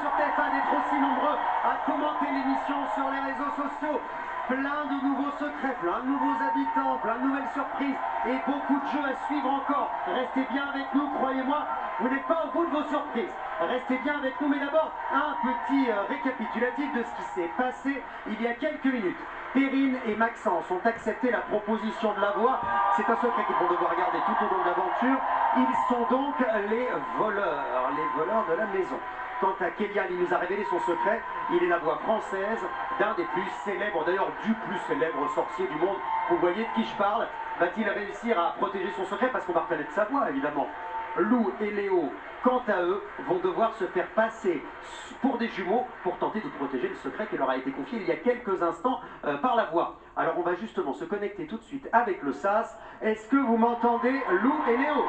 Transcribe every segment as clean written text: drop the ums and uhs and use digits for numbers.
sur TF1 d'être aussi nombreux à commenter l'émission sur les réseaux sociaux. Plein de nouveaux secrets, plein de nouveaux habitants, plein de nouvelles surprises et beaucoup de jeux à suivre encore. Restez bien avec nous, croyez-moi, vous n'êtes pas au bout de vos surprises. Restez bien avec nous, mais d'abord, un petit récapitulatif de ce qui s'est passé il y a quelques minutes. Perrine et Maxence ont accepté la proposition de la voix. C'est un secret qu'ils vont devoir garder tout au long de l'aventure. Ils sont donc les voleurs de la maison. Quant à Kélian, il nous a révélé son secret. Il est la voix française d'un des plus célèbres, d'ailleurs du plus célèbre sorcier du monde. Vous voyez de qui je parle? Va-t-il réussir à protéger son secret? Parce qu'on va reconnaître sa voix, évidemment. Lou et Léo, quant à eux, vont devoir se faire passer pour des jumeaux pour tenter de protéger le secret qui leur a été confié il y a quelques instants par la voix. Alors on va justement se connecter tout de suite avec le SAS. Est-ce que vous m'entendez, Lou et Léo?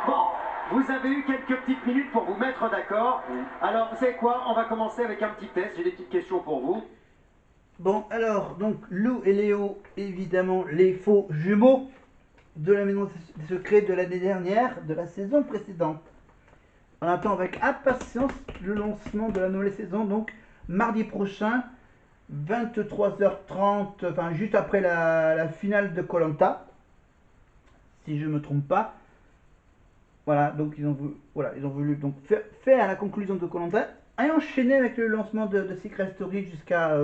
Bon, vous avez eu quelques petites minutes pour vous mettre d'accord. Alors, vous savez quoi? On va commencer avec un petit test. J'ai des petites questions pour vous. Bon, alors, donc, Lou et Léo, évidemment, les faux jumeaux de la Maison des Secrets de l'année dernière, de la saison précédente. On attend avec impatience le lancement de la nouvelle saison, donc, mardi prochain, 23h30, enfin, juste après la finale de koh, si je ne me trompe pas. Voilà, donc ils ont voulu donc faire la conclusion de koh et enchaîner avec le lancement de Secret Story jusqu'à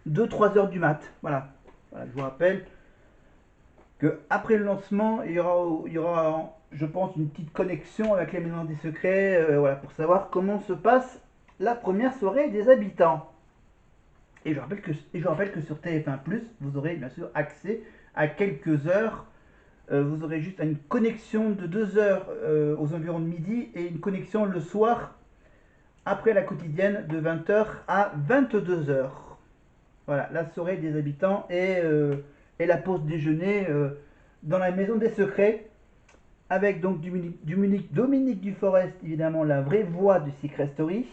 2-3 heures du mat. Voilà, je vous rappelle que après le lancement, il y aura, je pense, une petite connexion avec les Maisons des Secrets, voilà, pour savoir comment se passe la première soirée des habitants. Et je rappelle que sur TF1+, vous aurez bien sûr accès à quelques heures. Vous aurez juste une connexion de 2 heures aux environs de midi et une connexion le soir après la quotidienne de 20h à 22h. Voilà, la soirée des habitants et la pause déjeuner dans la Maison des Secrets avec donc Dominique Duforest, évidemment la vraie voix du Secret Story,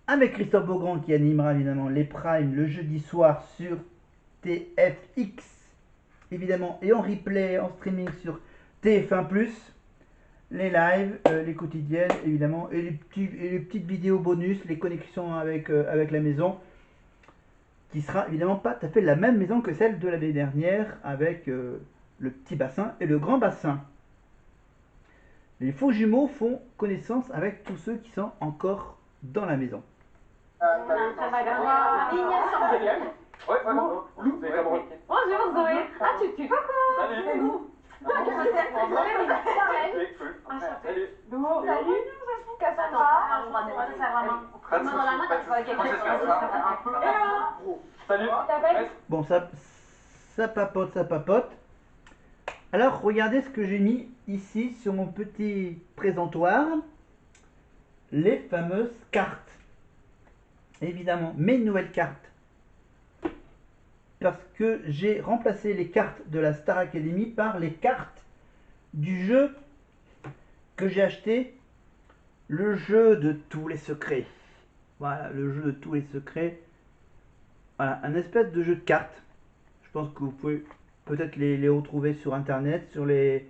avec Christophe Beaugrand qui animera évidemment les primes le jeudi soir sur TFX évidemment, et en replay, en streaming sur TF1+, les lives, les quotidiennes, évidemment, et les petites vidéos bonus, les connexions avec la maison, qui sera évidemment pas tout à fait la même maison que celle de l'année dernière, avec le petit bassin et le grand bassin. Les faux jumeaux font connaissance avec tous ceux qui sont encore dans la maison. Ouais, Lou, vous avez Cameroun. Bonjour Zoé. Ah, tu coucou. Salut. C'est Lou. Salut. Salut. Lou. Salut. Cassandra. Main dans la main, t'as trouvé quelque chose. Hello. Salut. T'appelles? Bon, ça papote. Alors, regardez ce que j'ai mis ici sur mon petit présentoir. Les fameuses cartes. Évidemment, mes nouvelles cartes. Parce que j'ai remplacé les cartes de la Star Academy par les cartes du jeu que j'ai acheté, le jeu de tous les secrets. Voilà, le jeu de tous les secrets. Voilà, un espèce de jeu de cartes. Je pense que vous pouvez peut-être les retrouver sur internet, sur les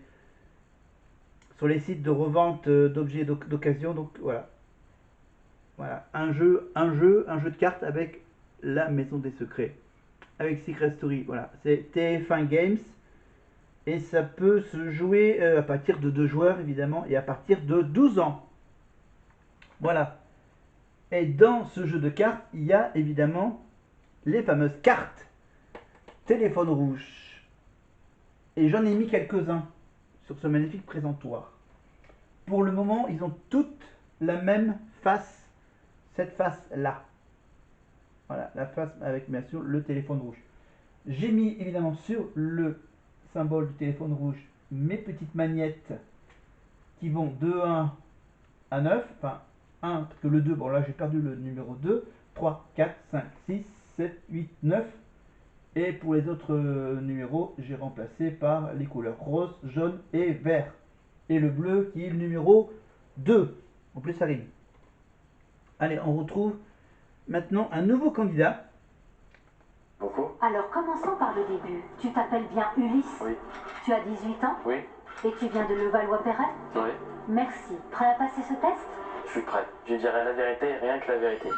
sites de revente d'objets d'occasion. Donc voilà. Voilà, un jeu de cartes avec la Maison des Secrets. Avec Secret Story, voilà, c'est TF1 Games et ça peut se jouer à partir de 2 joueurs évidemment et à partir de 12 ans. Voilà. Et dans ce jeu de cartes, il y a évidemment les fameuses cartes téléphone rouge. Et j'en ai mis quelques-uns sur ce magnifique présentoir. Pour le moment, ils ont toutes la même face, cette face-là. Voilà, la face avec bien sûr le téléphone rouge. J'ai mis évidemment sur le symbole du téléphone rouge mes petites magnettes qui vont de 1 à 9. Enfin, 1, parce que le 2, bon là j'ai perdu le numéro 2. 3, 4, 5, 6, 7, 8, 9. Et pour les autres numéros, j'ai remplacé par les couleurs rose, jaune et vert. Et le bleu qui est le numéro 2. En plus ça rime. Allez, on retrouve maintenant un nouveau candidat. Beaucoup. Alors commençons par le début. Tu t'appelles bien Ulysse? Oui. Tu as 18 ans? Oui. Et tu viens de Levallois-Perret? Oui, Merci. Prêt à passer ce test? je suis prêt. Je dirai la vérité, rien que la vérité.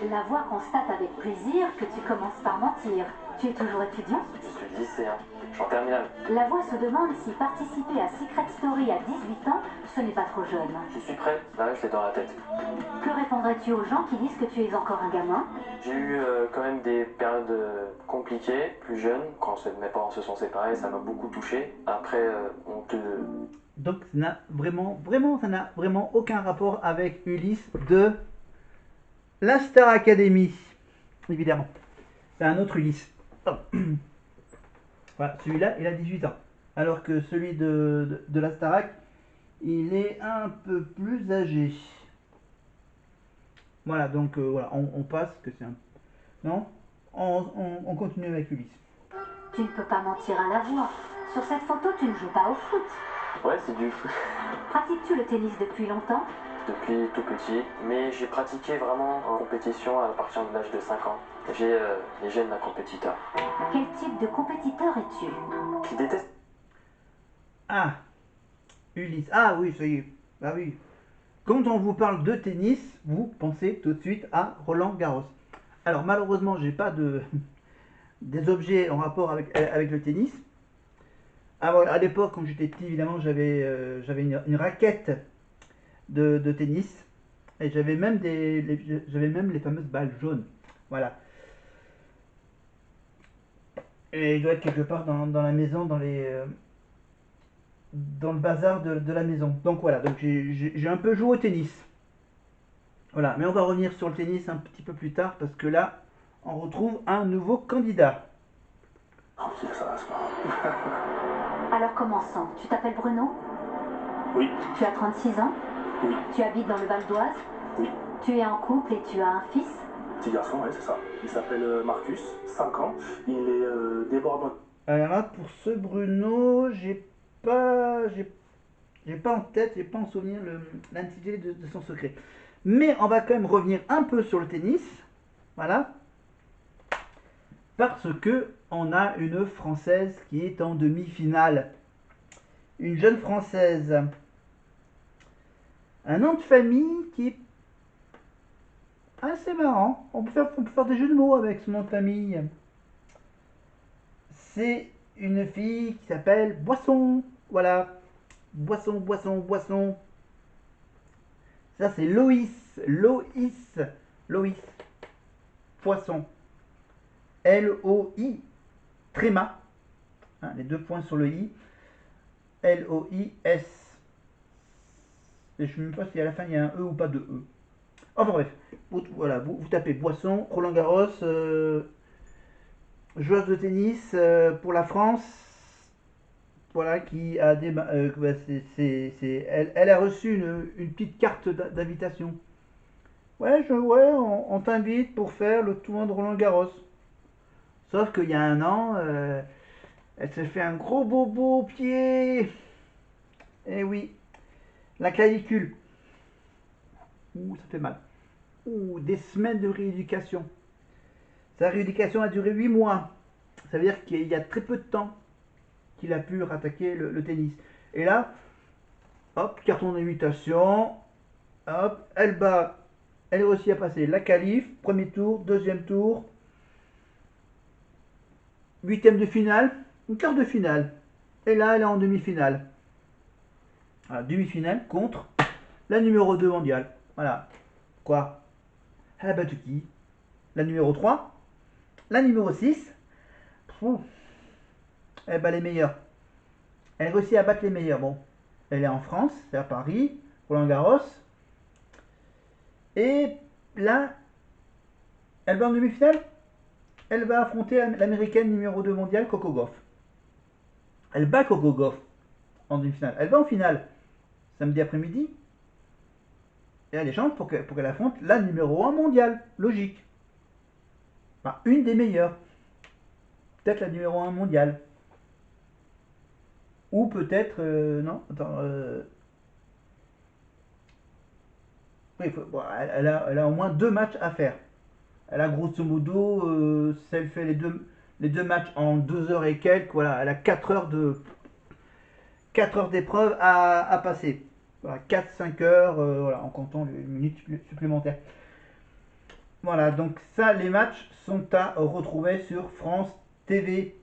La voix constate avec plaisir que tu commences par mentir. Tu es toujours étudiant? Je suis lycéen, je suis en terminale. La voix se demande si participer à Secret Story à 18 ans, ce n'est pas trop jeune. Je suis prêt, là je l'ai dans la tête. Que répondrais-tu aux gens qui disent que tu es encore un gamin? J'ai eu quand même des périodes compliquées, plus jeune, quand mes parents se sont séparés, ça m'a beaucoup touché. Après, on te... Donc ça n'a ça n'a vraiment aucun rapport avec Ulysse de la Star Academy, évidemment. C'est un autre Ulysse. Oh. Voilà, celui-là, il a 18 ans. Alors que celui de la Starac, il est un peu plus âgé. Voilà, donc voilà, on passe, que c'est un... Non, on continue avec Ulysse. Tu ne peux pas mentir à la voix. Sur cette photo, tu ne joues pas au foot. Ouais, c'est du foot. Pratiques-tu le tennis depuis longtemps? Depuis tout petit, mais j'ai pratiqué vraiment en compétition à partir de l'âge de 5 ans. J'ai les gènes d'un compétiteur. Quel type de compétiteur es-tu? Qui déteste. Ah, Ulysse. Ah oui, ça y est. Ah oui. Quand on vous parle de tennis, vous pensez tout de suite à Roland Garros. Alors malheureusement, j'ai pas des objets en rapport avec le tennis. À l'époque, quand j'étais petit, évidemment, j'avais une raquette de tennis et j'avais même les fameuses balles jaunes. Voilà. Et il doit être quelque part dans la maison, dans le bazar de la maison. Donc voilà, donc j'ai un peu joué au tennis. Voilà, mais on va revenir sur le tennis un petit peu plus tard parce que là, on retrouve un nouveau candidat. Tranquille, ça va, c'est pas grave. Alors commençons. Tu t'appelles Bruno? Oui, Tu as 36 ans? oui, Tu habites dans le Val d'Oise? oui. Tu es en couple et tu as un fils? Petit garçon, ouais, c'est ça. Il s'appelle Marcus, 5 ans. Il est débordant. Alors là, pour ce Bruno, j'ai pas en tête, j'ai pas en souvenir l'intitulé de son secret. Mais on va quand même revenir un peu sur le tennis. Voilà. Parce que on a une Française qui est en demi-finale. Une jeune Française. Un nom de famille qui est assez marrant. On peut faire des jeux de mots avec ce nom de famille. C'est une fille qui s'appelle Boisson. Voilà. Boisson, Boisson, Boisson. Ça, c'est Loïs. Loïs. Loïs. Poisson. L-O-I. Tréma. Hein, les 2 points sur le I. L-O-I-S. Et je ne sais même pas si à la fin il y a un E ou pas de E. Enfin bref. Voilà, vous tapez Boisson, Roland Garros, joueuse de tennis pour la France. Voilà, qui a des. Elle a reçu une petite carte d'invitation. Ouais, on t'invite pour faire le tournoi de Roland Garros. Sauf qu'il y a un an, elle s'est fait un gros bobo au pied. Eh oui, la clavicule. Ouh, ça fait mal. Ouh, des semaines de rééducation. Sa rééducation a duré 8 mois. Ça veut dire qu'il y a très peu de temps qu'il a pu rattaquer le tennis. Et là, hop, carton d'invitation. Hop, elle réussit à passer la qualif, premier tour, deuxième tour, huitième de finale, une quart de finale. Et là, elle est en demi-finale. Voilà, demi-finale contre la numéro 2 mondiale. Voilà. Quoi? Elle a battu qui? La numéro 3? La numéro 6? Elle bat les meilleurs. Elle réussit à battre les meilleurs. Bon, elle est en France, c'est à Paris, Roland Garros. Et là, elle va en demi-finale. Elle va affronter l'américaine numéro 2 mondiale, Coco Gauff. Elle bat Coco Gauff en demi-finale. Elle va en finale samedi après-midi. Et elle a des chances pour qu'elle affronte la numéro 1 mondiale. Logique. Enfin, une des meilleures. Peut-être la numéro 1 mondiale. Ou peut-être... non, attends... oui, elle a au moins 2 matchs à faire. Elle a grosso modo, si elle fait les deux matchs en 2 heures et quelques, voilà, elle a 4 heures 4 heures d'épreuve à passer. Voilà, 4-5 heures, voilà, en comptant les minutes supplémentaires. Voilà, donc ça, les matchs sont à retrouver sur France TV,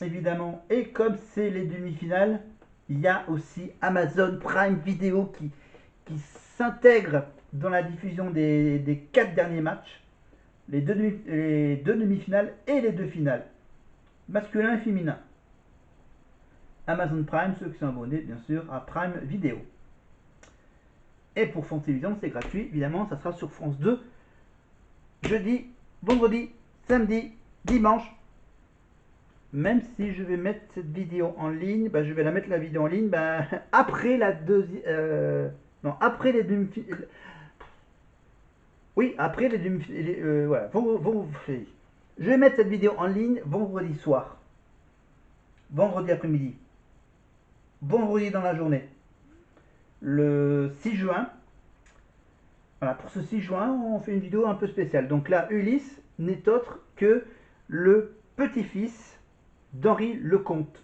évidemment. Et comme c'est les demi-finales, il y a aussi Amazon Prime Video qui s'intègre dans la diffusion des 4 derniers matchs, les deux demi-finales et les 2 finales, masculin et féminin. Amazon Prime, ceux qui sont abonnés, bien sûr, à Prime Video. Et pour France Télévisions, c'est gratuit, évidemment, ça sera sur France 2, jeudi, vendredi, samedi, dimanche. Même si je vais mettre cette vidéo en ligne, je vais la mettre la vidéo en ligne après la deuxième... non, après les demi-finales... Oui, après les demi-finales... voilà, je vais mettre cette vidéo en ligne vendredi soir. Vendredi après-midi. Vendredi dans la journée. Le 6 juin. Voilà, pour ce 6 juin, on fait une vidéo un peu spéciale. Donc là, Ulysse n'est autre que le petit-fils d'Henri Lecomte.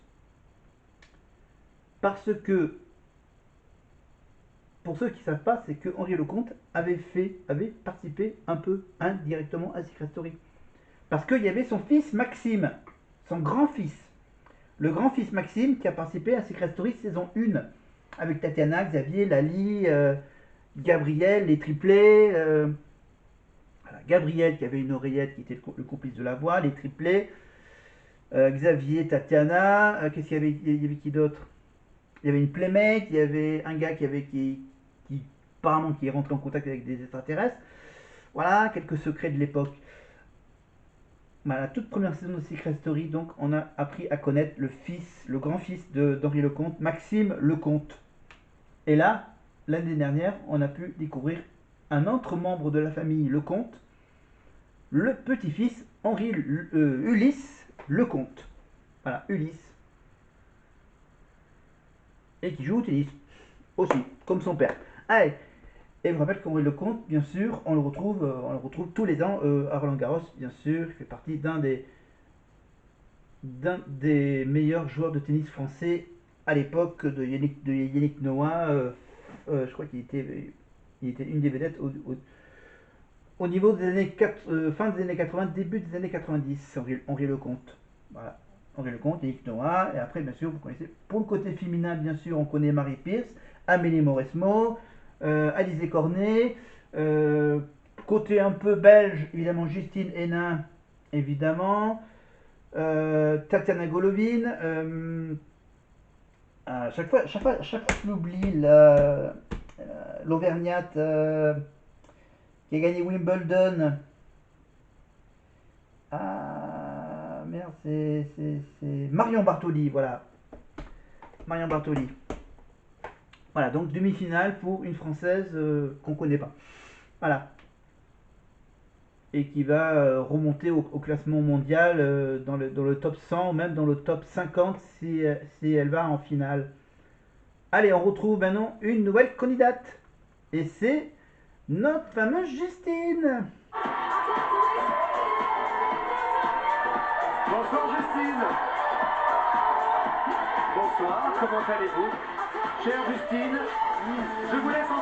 Parce que, pour ceux qui ne savent pas, c'est que Henri Lecomte avait participé un peu indirectement à Secret Story. Parce qu'il y avait son fils Maxime, son grand-fils. Le grand-fils Maxime qui a participé à Secret Story saison 1. Avec Tatiana, Xavier, Lali, Gabriel, les triplés. Voilà, Gabriel qui avait une oreillette qui était le complice de la voix, les triplés. Xavier, Tatiana, qu'est-ce qu'il y avait? Il y avait qui d'autre? Il y avait une playmate, il y avait un gars qui apparemment qui est rentré en contact avec des extraterrestres. Voilà, quelques secrets de l'époque. Voilà, la toute première saison de Secret Story, donc on a appris à connaître le grand-fils d'Henri Lecomte, Maxime Lecomte. Et là, l'année dernière, on a pu découvrir un autre membre de la famille Lecomte, le petit-fils Ulysse Lecomte. Voilà, Ulysse. Et qui joue au tennis aussi, comme son père. Allez, et je vous rappelle qu'Henri Lecomte, bien sûr, on le retrouve tous les ans à Roland-Garros, bien sûr. Il fait partie d'un des meilleurs joueurs de tennis français à l'époque de Yannick Noah. Je crois qu'il était une des vedettes au niveau des années fin des années 80, début des années 90, Henri Lecomte. Voilà. Henri Lecomte, Yannick Noah, et après, bien sûr, vous connaissez. Pour le côté féminin, bien sûr, on connaît Marie Pierce, Amélie Mauresmo, Alizé Cornet. Côté un peu belge, évidemment, Justine Hénin, évidemment. Tatiana Golovin. Chaque fois, je l'oublie, l'Auvergnate qui a gagné Wimbledon. Merde, c'est Marion Bartoli, voilà. Marion Bartoli. Voilà, donc demi-finale pour une Française qu'on ne connaît pas. Voilà. Et qui va remonter au classement mondial dans le top 100 ou même dans le top 50 si elle va en finale. Allez, on retrouve maintenant une nouvelle candidate. Et c'est notre fameuse Justine. Bonsoir Justine. Bonsoir, comment allez-vous? Chère Justine, je vous laisse entrer.